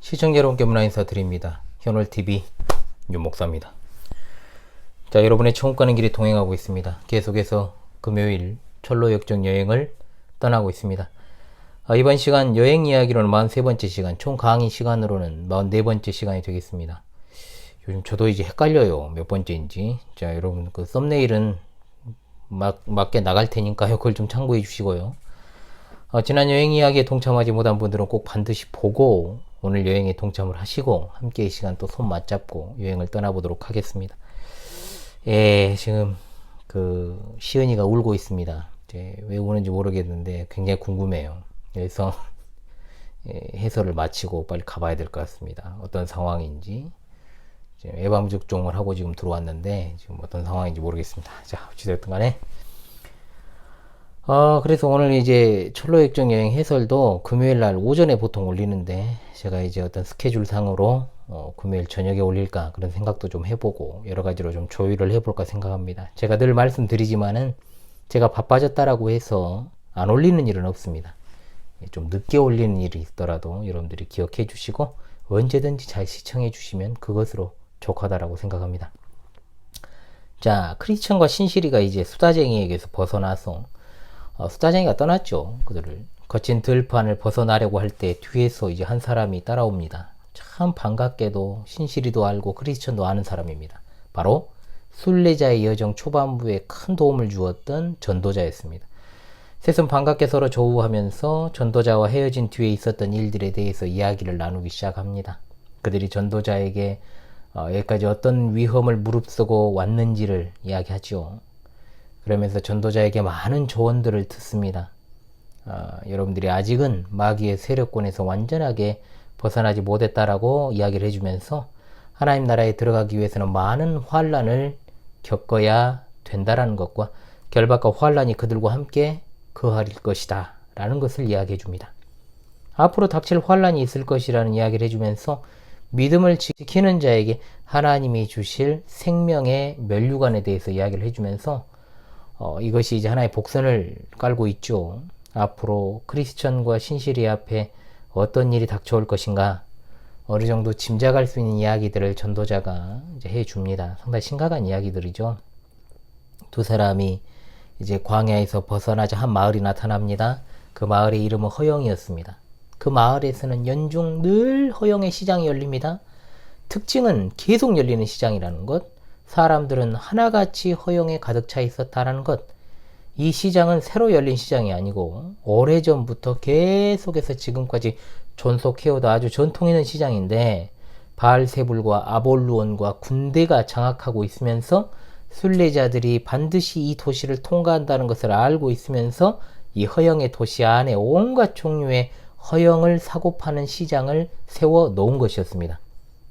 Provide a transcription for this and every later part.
시청자 여러분께 문화 인사드립니다. 현월TV 윤목사입니다. 자, 여러분의 천국 가는 길에 동행하고 있습니다. 계속해서 금요일 철로 역정 여행을 떠나고 있습니다. 이번 시간 여행 이야기로는 43번째 시간, 총 강의 시간으로는 44번째 시간이 되겠습니다. 요즘 저도 이제 헷갈려요. 몇 번째인지. 자, 여러분 그 썸네일은 맞게 나갈 테니까요. 그걸 좀 참고해 주시고요. 지난 여행 이야기에 동참하지 못한 분들은 꼭 반드시 보고 오늘 여행에 동참을 하시고 함께 이 시간 또 손 맞잡고 여행을 떠나보도록 하겠습니다. 예, 지금 그 시은이가 울고 있습니다. 왜 우는지 모르겠는데 굉장히 궁금해요. 그래서 해설을 마치고 빨리 가봐야 될 것 같습니다. 어떤 상황인지. 지금 예방접종을 하고 지금 들어왔는데 지금 어떤 상황인지 모르겠습니다. 자, 어찌됐든 간에 그래서 오늘 이제 철로 역정 여행 해설도 금요일 날 오전에 보통 올리는데 제가 이제 어떤 스케줄 상으로 금요일 저녁에 올릴까 그런 생각도 좀 해보고 여러 가지로 좀 조율을 해볼까 생각합니다. 제가 늘 말씀드리지만은 제가 바빠졌다라고 해서 안 올리는 일은 없습니다. 좀 늦게 올리는 일이 있더라도 여러분들이 기억해 주시고 언제든지 잘 시청해 주시면 그것으로 족하다라고 생각합니다. 자, 크리스천과 신실이가 이제 수다쟁이에게서 벗어나서 수다쟁이가 떠났죠. 그들을 거친 들판을 벗어나려고 할 때 뒤에서 이제 한 사람이 따라옵니다. 참 반갑게도 신실이도 알고 크리스천도 아는 사람입니다. 바로 순례자의 여정 초반부에 큰 도움을 주었던 전도자였습니다. 셋은 반갑게 서로 조우하면서 전도자와 헤어진 뒤에 있었던 일들에 대해서 이야기를 나누기 시작합니다. 그들이 전도자에게 여기까지 어떤 위험을 무릅쓰고 왔는지를 이야기하죠. 그러면서 전도자에게 많은 조언들을 듣습니다. 여러분들이 아직은 마귀의 세력권에서 완전하게 벗어나지 못했다라고 이야기를 해주면서 하나님 나라에 들어가기 위해서는 많은 환난을 겪어야 된다라는 것과 결박과 환난이 그들과 함께 거할 것이다 라는 것을 이야기해 줍니다. 앞으로 닥칠 환난이 있을 것이라는 이야기를 해주면서 믿음을 지키는 자에게 하나님이 주실 생명의 면류관에 대해서 이야기를 해주면서 이것이 이제 하나의 복선을 깔고 있죠. 앞으로 크리스천과 신실이 앞에 어떤 일이 닥쳐올 것인가 어느 정도 짐작할 수 있는 이야기들을 전도자가 이제 해줍니다. 상당히 심각한 이야기들이죠. 두 사람이 이제 광야에서 벗어나자 한 마을이 나타납니다. 그 마을의 이름은 허영이었습니다. 그 마을에서는 연중 늘 허영의 시장이 열립니다. 특징은 계속 열리는 시장이라는 것, 사람들은 하나같이 허영에 가득 차 있었다라는 것. 이 시장은 새로 열린 시장이 아니고 오래전부터 계속해서 지금까지 존속해오던 아주 전통 있는 시장인데 바알세불과 아볼루온과 군대가 장악하고 있으면서 순례자들이 반드시 이 도시를 통과한다는 것을 알고 있으면서 이 허영의 도시 안에 온갖 종류의 허영을 사고 파는 시장을 세워 놓은 것이었습니다.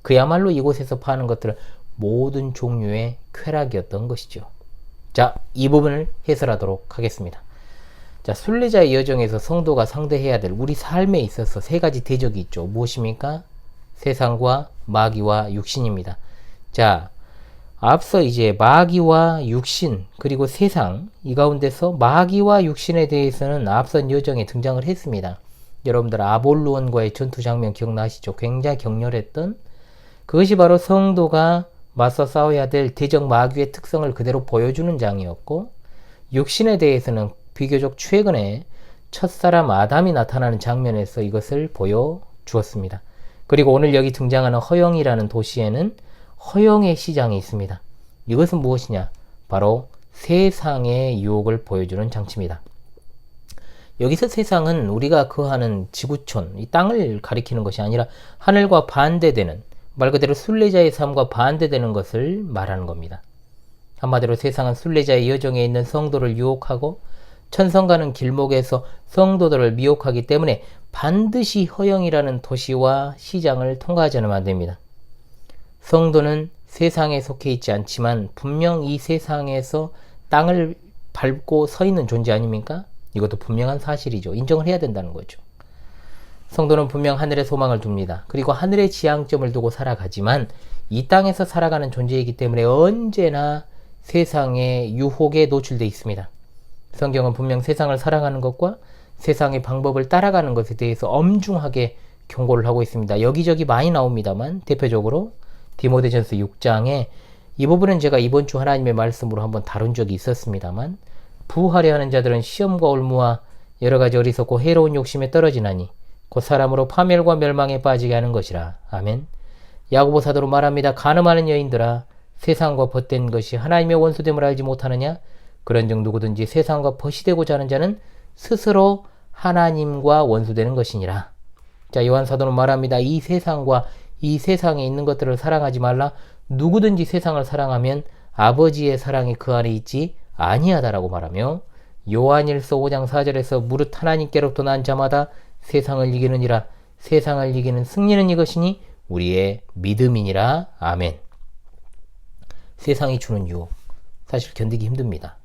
그야말로 이곳에서 파는 것들은 모든 종류의 쾌락이었던 것이죠. 자, 이 부분을 해설하도록 하겠습니다. 자, 순례자의 여정에서 성도가 상대해야 될 우리 삶에 있어서 세 가지 대적이 있죠. 무엇입니까? 세상과 마귀와 육신입니다. 자, 앞서 이제 마귀와 육신 그리고 세상 이 가운데서 마귀와 육신에 대해서는 앞선 여정에 등장을 했습니다. 여러분들 아볼루온과의 전투 장면 기억나시죠? 굉장히 격렬했던 그것이 바로 성도가 맞서 싸워야 될 대적 마귀의 특성을 그대로 보여주는 장이었고 육신에 대해서는 비교적 최근에 첫사람 아담이 나타나는 장면에서 이것을 보여주었습니다. 그리고 오늘 여기 등장하는 허영이라는 도시에는 허영의 시장이 있습니다. 이것은 무엇이냐? 바로 세상의 유혹을 보여주는 장치입니다. 여기서 세상은 우리가 거하는 지구촌, 이 땅을 가리키는 것이 아니라 하늘과 반대되는 말 그대로 순례자의 삶과 반대되는 것을 말하는 겁니다. 한마디로 세상은 순례자의 여정에 있는 성도를 유혹하고 천성 가는 길목에서 성도들을 미혹하기 때문에 반드시 허영이라는 도시와 시장을 통과하지 않으면 안 됩니다. 성도는 세상에 속해 있지 않지만 분명 이 세상에서 땅을 밟고 서 있는 존재 아닙니까? 이것도 분명한 사실이죠. 인정을 해야 된다는 거죠. 성도는 분명 하늘에 소망을 둡니다. 그리고 하늘에 지향점을 두고 살아가지만 이 땅에서 살아가는 존재이기 때문에 언제나 세상의 유혹에 노출되어 있습니다. 성경은 분명 세상을 사랑하는 것과 세상의 방법을 따라가는 것에 대해서 엄중하게 경고를 하고 있습니다. 여기저기 많이 나옵니다만 대표적으로 디모데전서 6장에 이 부분은 제가 이번 주 하나님의 말씀으로 한번 다룬 적이 있었습니다만 부하려 하는 자들은 시험과 올무와 여러 가지 어리석고 해로운 욕심에 떨어지나니 곧 사람으로 파멸과 멸망에 빠지게 하는 것이라. 아멘. 야고보 사도로 말합니다. 간음하는 여인들아 세상과 벗된 것이 하나님의 원수됨을 알지 못하느냐? 그런즉 누구든지 세상과 벗이 되고자 하는 자는 스스로 하나님과 원수되는 것이니라. 자, 요한 사도는 말합니다. 이 세상과 이 세상에 있는 것들을 사랑하지 말라. 누구든지 세상을 사랑하면 아버지의 사랑이 그 안에 있지 아니하다라고 말하며 요한일서 5장 4절에서 무릇 하나님께로부터 난 자마다 세상을 이기느니라. 세상을 이기는 승리는 이것이니 우리의 믿음이니라. 아멘. 세상이 주는 유혹 사실 견디기 힘듭니다.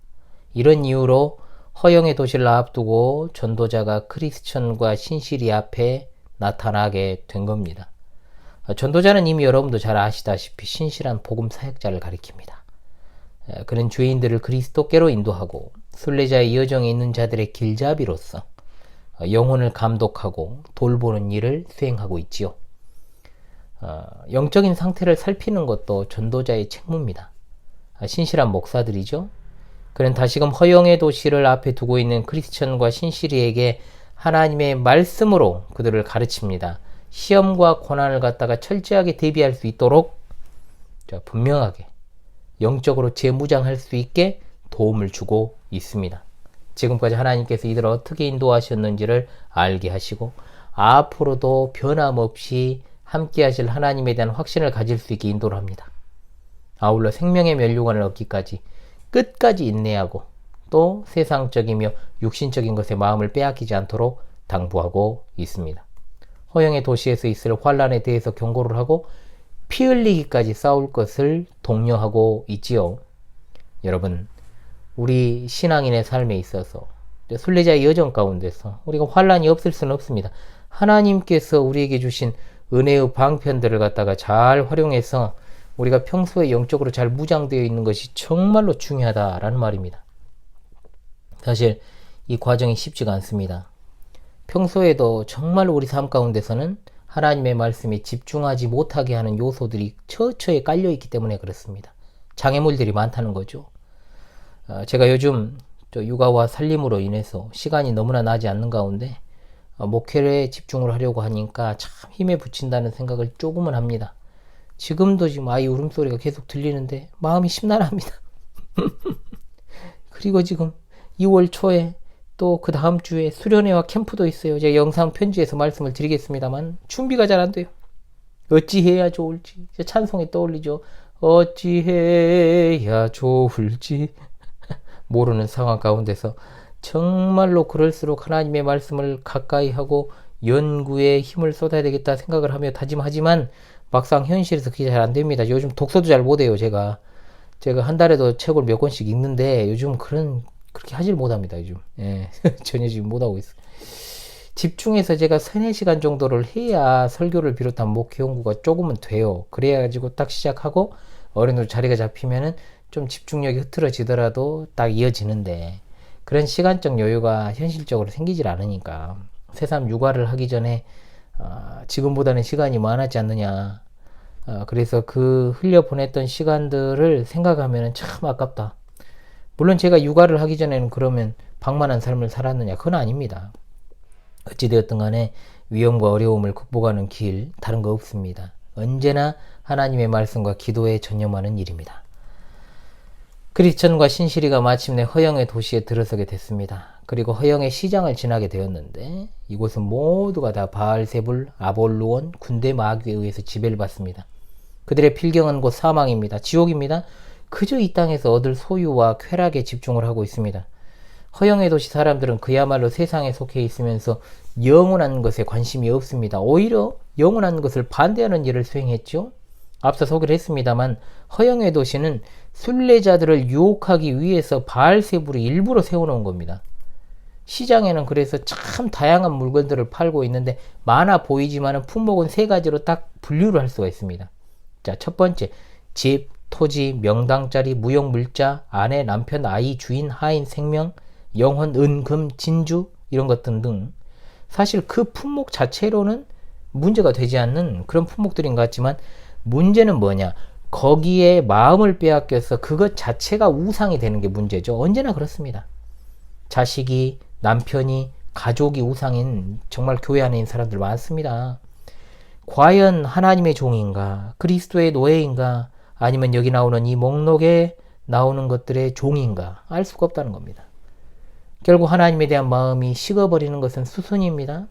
이런 이유로 허영의 도시를 앞두고 전도자가 크리스천과 신실이 앞에 나타나게 된 겁니다. 전도자는 이미 여러분도 잘 아시다시피 신실한 복음 사역자를 가리킵니다. 그는 죄인들을 그리스도께로 인도하고 순례자의 여정에 있는 자들의 길잡이로서 영혼을 감독하고 돌보는 일을 수행하고 있지요. 영적인 상태를 살피는 것도 전도자의 책무입니다. 신실한 목사들이죠. 그는 다시금 허영의 도시를 앞에 두고 있는 크리스천과 신실이에게 하나님의 말씀으로 그들을 가르칩니다. 시험과 고난을 갖다가 철저하게 대비할 수 있도록 분명하게 영적으로 재무장할 수 있게 도움을 주고 있습니다. 지금까지 하나님께서 이들을 어떻게 인도하셨는지를 알게 하시고 앞으로도 변함없이 함께 하실 하나님에 대한 확신을 가질 수 있게 인도를 합니다. 아울러 생명의 면류관을 얻기까지 끝까지 인내하고 또 세상적이며 육신적인 것에 마음을 빼앗기지 않도록 당부하고 있습니다. 허영의 도시에서 있을 환란에 대해서 경고를 하고 피 흘리기까지 싸울 것을 독려하고 있지요. 여러분, 우리 신앙인의 삶에 있어서 순례자의 여정 가운데서 우리가 환란이 없을 수는 없습니다. 하나님께서 우리에게 주신 은혜의 방편들을 갖다가 잘 활용해서 우리가 평소에 영적으로 잘 무장되어 있는 것이 정말로 중요하다라는 말입니다. 사실 이 과정이 쉽지가 않습니다. 평소에도 정말 우리 삶 가운데서는 하나님의 말씀에 집중하지 못하게 하는 요소들이 처처에 깔려있기 때문에 그렇습니다. 장애물들이 많다는 거죠. 제가 요즘 육아와 살림으로 인해서 시간이 너무나 나지 않는 가운데 목회에 집중을 하려고 하니까 참 힘에 부친다는 생각을 조금은 합니다. 지금도 지금 아이 울음소리가 계속 들리는데 마음이 심란합니다. 그리고 지금 2월 초에 또 그 다음 주에 수련회와 캠프도 있어요. 제가 영상 편지에서 말씀을 드리겠습니다만 준비가 잘 안 돼요. 어찌해야 좋을지 찬송에 떠올리죠. 어찌해야 좋을지 모르는 상황 가운데서 정말로 그럴수록 하나님의 말씀을 가까이 하고 연구에 힘을 쏟아야 되겠다 생각을 하며 다짐하지만 막상 현실에서 그게 잘 안 됩니다. 요즘 독서도 잘 못해요. 제가 한 달에도 책을 몇 권씩 읽는데 요즘 그렇게 하질 못합니다. 요즘 전혀 지금 못하고 있어요. 집중해서 제가 3-4시간 정도를 해야 설교를 비롯한 목회 연구가 조금은 돼요. 그래가지고 딱 시작하고 어느 정도 자리가 잡히면은 좀 집중력이 흐트러지더라도 딱 이어지는데 그런 시간적 여유가 현실적으로 생기질 않으니까 새삼 육아를 하기 전에 지금보다는 시간이 많았지 않느냐. 그래서 그 흘려보냈던 시간들을 생각하면 참 아깝다. 물론 제가 육아를 하기 전에는 그러면 방만한 삶을 살았느냐? 그건 아닙니다. 어찌되었든 간에 위험과 어려움을 극복하는 길 다른 거 없습니다. 언제나 하나님의 말씀과 기도에 전념하는 일입니다. 크리스천과 신실이가 마침내 허영의 도시에 들어서게 됐습니다. 그리고 허영의 시장을 지나게 되었는데 이곳은 모두가 다 바알세불, 아볼루온, 군대 마귀에 의해서 지배를 받습니다. 그들의 필경은 곧 사망입니다. 지옥입니다. 그저 이 땅에서 얻을 소유와 쾌락에 집중을 하고 있습니다. 허영의 도시 사람들은 그야말로 세상에 속해 있으면서 영원한 것에 관심이 없습니다. 오히려 영원한 것을 반대하는 일을 수행했죠. 앞서 소개를 했습니다만 허영의 도시는 순례자들을 유혹하기 위해서 바알세불이 일부러 세워놓은 겁니다. 시장에는 그래서 참 다양한 물건들을 팔고 있는데 많아 보이지만 품목은 3가지로 딱 분류를 할 수가 있습니다. 자, 첫 번째, 집, 토지, 명당짜리, 무용물자, 아내, 남편, 아이, 주인, 하인, 생명, 영혼, 은, 금, 진주 이런 것들 등 사실 그 품목 자체로는 문제가 되지 않는 그런 품목들인 것 같지만 문제는 뭐냐? 거기에 마음을 빼앗겨서 그것 자체가 우상이 되는 게 문제죠. 언제나 그렇습니다. 자식이, 남편이, 가족이 우상인 정말 교회 안에 있는 사람들 많습니다. 과연 하나님의 종인가? 그리스도의 노예인가? 아니면 여기 나오는 이 목록에 나오는 것들의 종인가? 알 수가 없다는 겁니다. 결국 하나님에 대한 마음이 식어버리는 것은 수순입니다.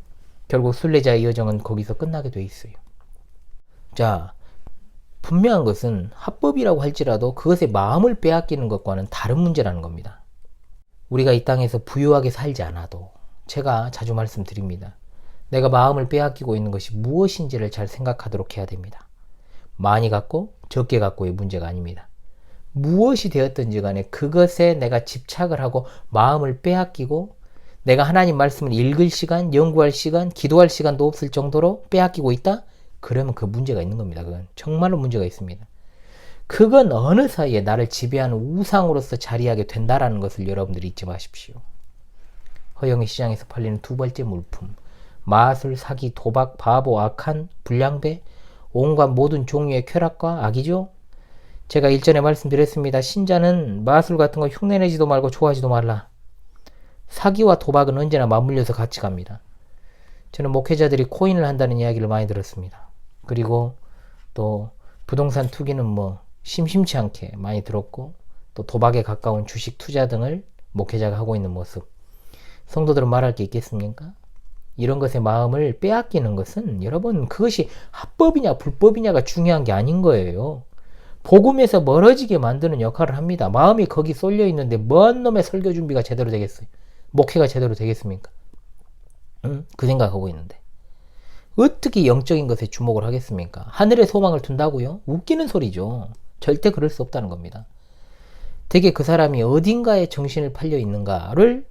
결국 순례자의 여정은 거기서 끝나게 돼 있어요. 자, 분명한 것은 합법이라고 할지라도 그것의 마음을 빼앗기는 것과는 다른 문제라는 겁니다. 우리가 이 땅에서 부유하게 살지 않아도 제가 자주 말씀드립니다. 내가 마음을 빼앗기고 있는 것이 무엇인지를 잘 생각하도록 해야 됩니다. 많이 갖고 적게 갖고의 문제가 아닙니다. 무엇이 되었든지 간에 그것에 내가 집착을 하고 마음을 빼앗기고 내가 하나님 말씀을 읽을 시간, 연구할 시간, 기도할 시간도 없을 정도로 빼앗기고 있다? 그러면 그 문제가 있는 겁니다. 그건 정말로 문제가 있습니다. 그건 어느 사이에 나를 지배하는 우상으로서 자리하게 된다라는 것을 여러분들이 잊지 마십시오. 허영의 시장에서 팔리는 두 번째 물품, 마술, 사기, 도박, 바보, 악한, 불량배, 온갖 모든 종류의 쾌락과 악이죠. 제가 일전에 말씀드렸습니다. 신자는 마술 같은 거 흉내내지도 말고 좋아하지도 말라. 사기와 도박은 언제나 맞물려서 같이 갑니다. 저는 목회자들이 코인을 한다는 이야기를 많이 들었습니다. 그리고 또 부동산 투기는 뭐 심심치 않게 많이 들었고, 또 도박에 가까운 주식 투자 등을 목회자가 하고 있는 모습. 성도들은 말할 게 있겠습니까? 이런 것에 마음을 빼앗기는 것은 여러분 그것이 합법이냐 불법이냐가 중요한 게 아닌 거예요. 복음에서 멀어지게 만드는 역할을 합니다. 마음이 거기 쏠려 있는데 뭔 놈의 설교 준비가 제대로 되겠어요? 목회가 제대로 되겠습니까? 그 생각하고 있는데 어떻게 영적인 것에 주목을 하겠습니까? 하늘에 소망을 둔다고요? 웃기는 소리죠. 절대 그럴 수 없다는 겁니다. 되게 그 사람이 어딘가에 정신을 팔려 있는가를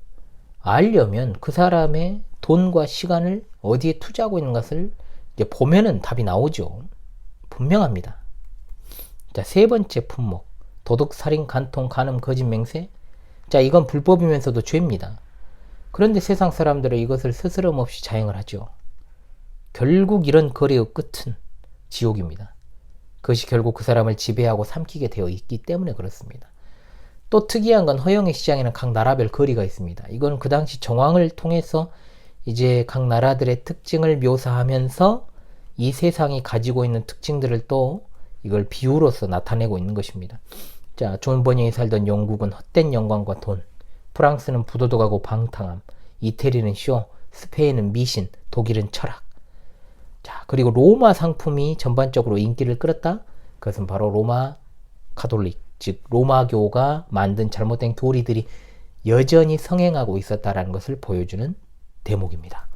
알려면 그 사람의 돈과 시간을 어디에 투자하고 있는 것을 이제 보면은 답이 나오죠. 분명합니다. 자, 세 번째 품목, 도둑, 살인, 간통, 간음, 거짓, 맹세. 자, 이건 불법이면서도 죄입니다. 그런데 세상 사람들은 이것을 스스럼 없이 자행을 하죠. 결국 이런 거래의 끝은 지옥입니다. 그것이 결국 그 사람을 지배하고 삼키게 되어 있기 때문에 그렇습니다. 또 특이한 건 허영의 시장에는 각 나라별 거리가 있습니다. 이건 그 당시 정황을 통해서 이제 각 나라들의 특징을 묘사하면서 이 세상이 가지고 있는 특징들을 또 이걸 비유로서 나타내고 있는 것입니다. 자, 존 버닝이 살던 영국은 헛된 영광과 돈, 프랑스는 부도덕하고 방탕함, 이태리는 쇼, 스페인은 미신, 독일은 철학. 자, 그리고 로마 상품이 전반적으로 인기를 끌었다? 그것은 바로 로마 가톨릭, 즉 로마교가 만든 잘못된 교리들이 여전히 성행하고 있었다라는 것을 보여주는 대목입니다.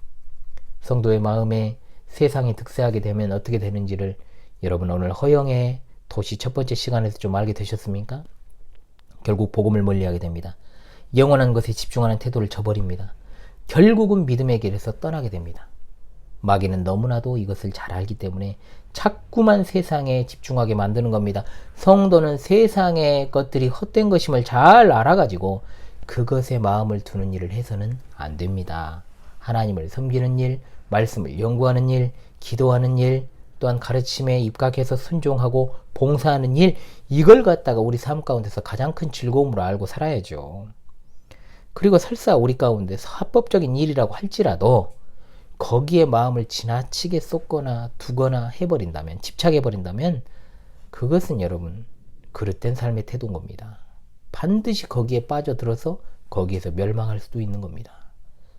성도의 마음에 세상이 득세하게 되면 어떻게 되는지를 여러분 오늘 허영의 도시 첫 번째 시간에서 좀 알게 되셨습니까? 결국 복음을 멀리하게 됩니다. 영원한 것에 집중하는 태도를 저버립니다. 결국은 믿음의 길에서 떠나게 됩니다. 마귀는 너무나도 이것을 잘 알기 때문에 자꾸만 세상에 집중하게 만드는 겁니다. 성도는 세상의 것들이 헛된 것임을 잘 알아가지고 그것에 마음을 두는 일을 해서는 안 됩니다. 하나님을 섬기는 일, 말씀을 연구하는 일, 기도하는 일, 또한 가르침에 입각해서 순종하고 봉사하는 일, 이걸 갖다가 우리 삶 가운데서 가장 큰 즐거움으로 알고 살아야죠. 그리고 설사 우리 가운데서 합법적인 일이라고 할지라도 거기에 마음을 지나치게 쏟거나 두거나 해버린다면, 집착해버린다면 그것은 여러분 그릇된 삶의 태도인 겁니다. 반드시 거기에 빠져들어서 거기에서 멸망할 수도 있는 겁니다.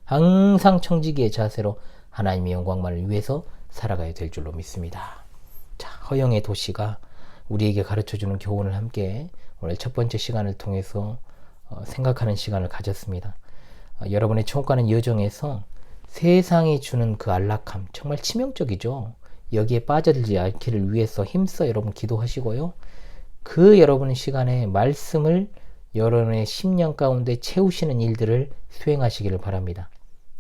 항상 청지기의 자세로 하나님의 영광만을 위해서 살아가야 될 줄로 믿습니다. 자, 허영의 도시가 우리에게 가르쳐주는 교훈을 함께 오늘 첫 번째 시간을 통해서 생각하는 시간을 가졌습니다. 여러분의 천국가는 여정에서 세상이 주는 그 안락함 정말 치명적이죠. 여기에 빠져들지 않기를 위해서 힘써 여러분 기도하시고요. 그 여러분의 시간에 말씀을 여러분의 10년 가운데 채우시는 일들을 수행하시기를 바랍니다.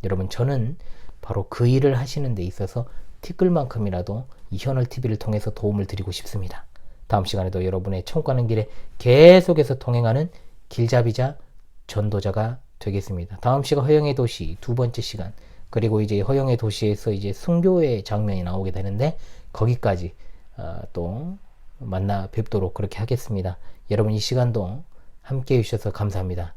여러분 저는 바로 그 일을 하시는 데 있어서 티끌만큼이라도 이 현월TV를 통해서 도움을 드리고 싶습니다. 다음 시간에도 여러분의 천국 가는 길에 계속해서 통행하는 길잡이자 전도자가 되겠습니다. 다음 시간 허영의 도시 두 번째 시간 그리고 이제 허영의 도시에서 이제 순교의 장면이 나오게 되는데 거기까지 또 만나 뵙도록 그렇게 하겠습니다. 여러분 이 시간도 함께 해주셔서 감사합니다.